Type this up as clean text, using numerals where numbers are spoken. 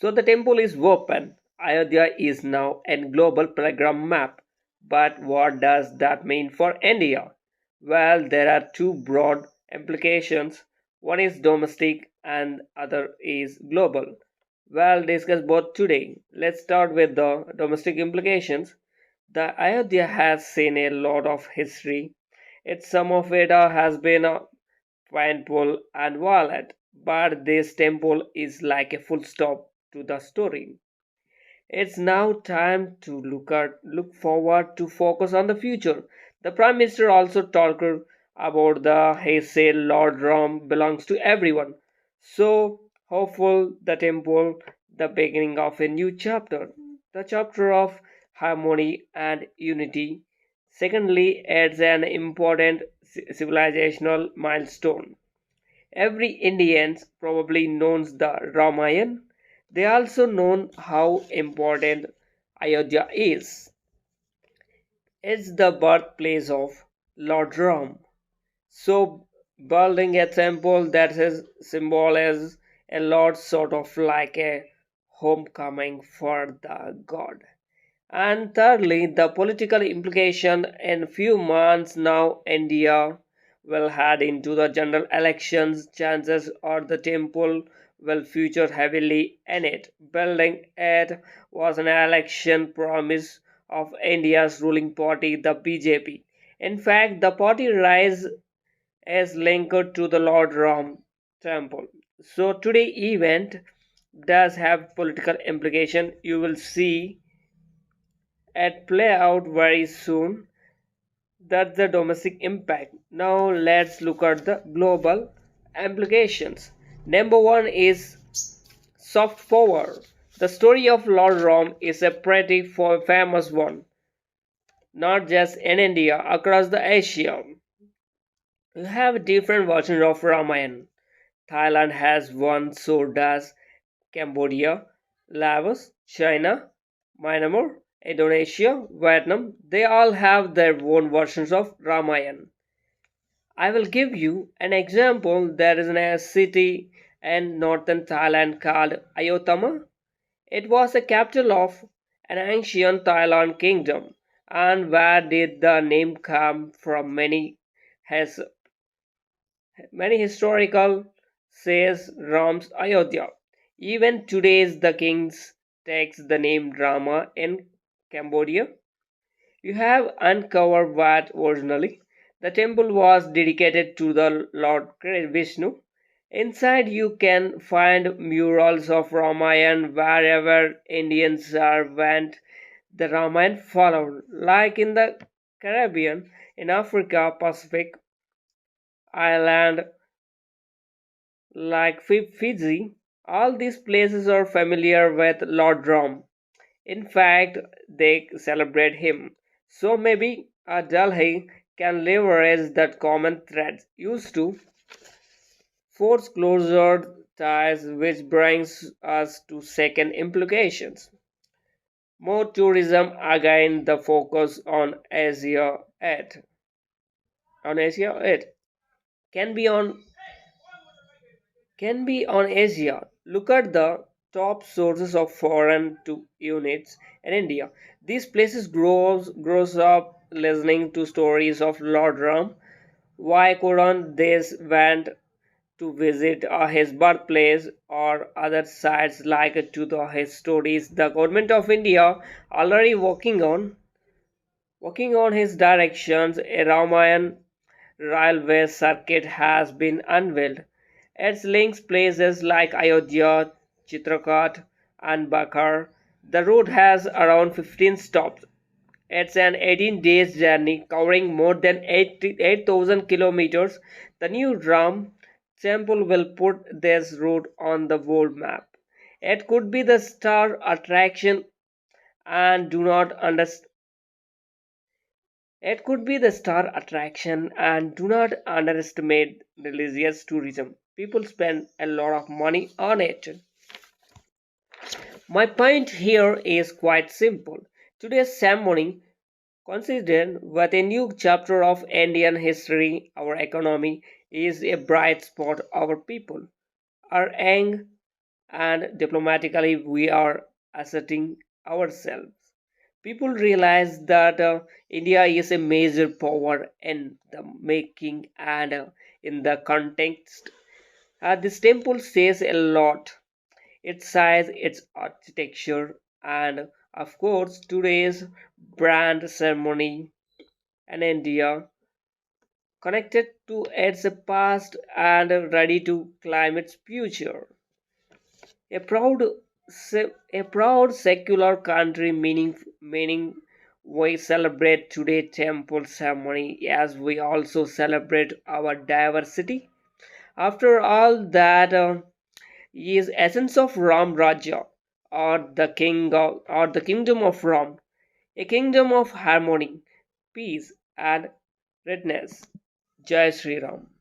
So the temple is open. Ayodhya is now a global program map. But what does that mean for India? Well, there are two broad implications. One is domestic and other is global. We'll discuss both today. Let's start with the domestic implications. The Ayodhya has seen a lot of history. Some of it has been painful and violent, but this temple is like a full stop to the story. It's now time to look forward to focus on the future. The Prime Minister also talked about the he said Lord Ram belongs to everyone. So hopeful the temple, the beginning of a new chapter, the chapter of harmony and unity. Secondly, it's an important civilizational milestone. Every Indian probably knows the Ramayan. They also know how important Ayodhya is. It's the birthplace of Lord Ram. So building a temple that is symbol as a lot sort of like a homecoming for the god. And thirdly, the political implication in few months now India will head into the general elections. Chances are the temple will feature heavily in it. Building it was an election promise of India's ruling party, the BJP. In fact, the party rise is linked to the Lord Ram temple. So today event does have political implication. You will see it play out very soon. That's the domestic impact. Now let's look at the global implications. Number one is soft power. The story of Lord Ram is a pretty famous one, not just in India, across the Asia. You have different versions of Ramayan. Thailand has one, so does Cambodia, Laos, China, Myanmar, Indonesia, Vietnam. They all have their own versions of Ramayan. I will give you an example. There is a city in northern Thailand called Ayodhya. It was the capital of an ancient Thailand kingdom. And where did the name come from? Has many historical says Ram's Ayodhya. Even today's the kings takes the name Rama in Cambodia. You have uncovered what originally the temple was dedicated to the Lord Vishnu. Inside you can find murals of Ramayan wherever Indians are went. The Ramayan followed, like in the Caribbean, in Africa, Pacific Island, like Fiji. All these places are familiar with Lord Ram. In fact, they celebrate him. So maybe Delhi can leverage that common thread used to force closer ties, which brings us to second implications. More tourism, again the focus on Asia 8 can be on Asia. Look at the top sources of foreign to units in India. These places grows up listening to stories of Lord Ram. Why couldn't they went to visit his birthplace or other sites like to the his stories? The government of India already working on his directions. A Ramayan railway circuit has been unveiled. It links places like Ayodhya, Chitrakat, and Bakar. The route has around 15 stops. It's an 18 days journey covering more than 8,000 kilometers. The new Ram temple will put this route on the world map. It could be the star attraction and do not understand. It could be the star attraction and do not underestimate religious tourism. People spend a lot of money on it. My point here is quite simple. Today's ceremony considered with a new chapter of Indian history. Our economy is a bright spot. Our people are young and diplomatically we are asserting ourselves. People realize that India is a major power in the making and in the context. This temple says a lot. Its size, its architecture, and of course today's brand ceremony in India connected to its past and ready to climb its future. A proud, a proud secular country, meaning we celebrate today temple ceremony as we also celebrate our diversity. After all, that is essence of Ram Raja, or the kingdom of Ram, a kingdom of harmony, peace, and redness. Jai Sri Ram.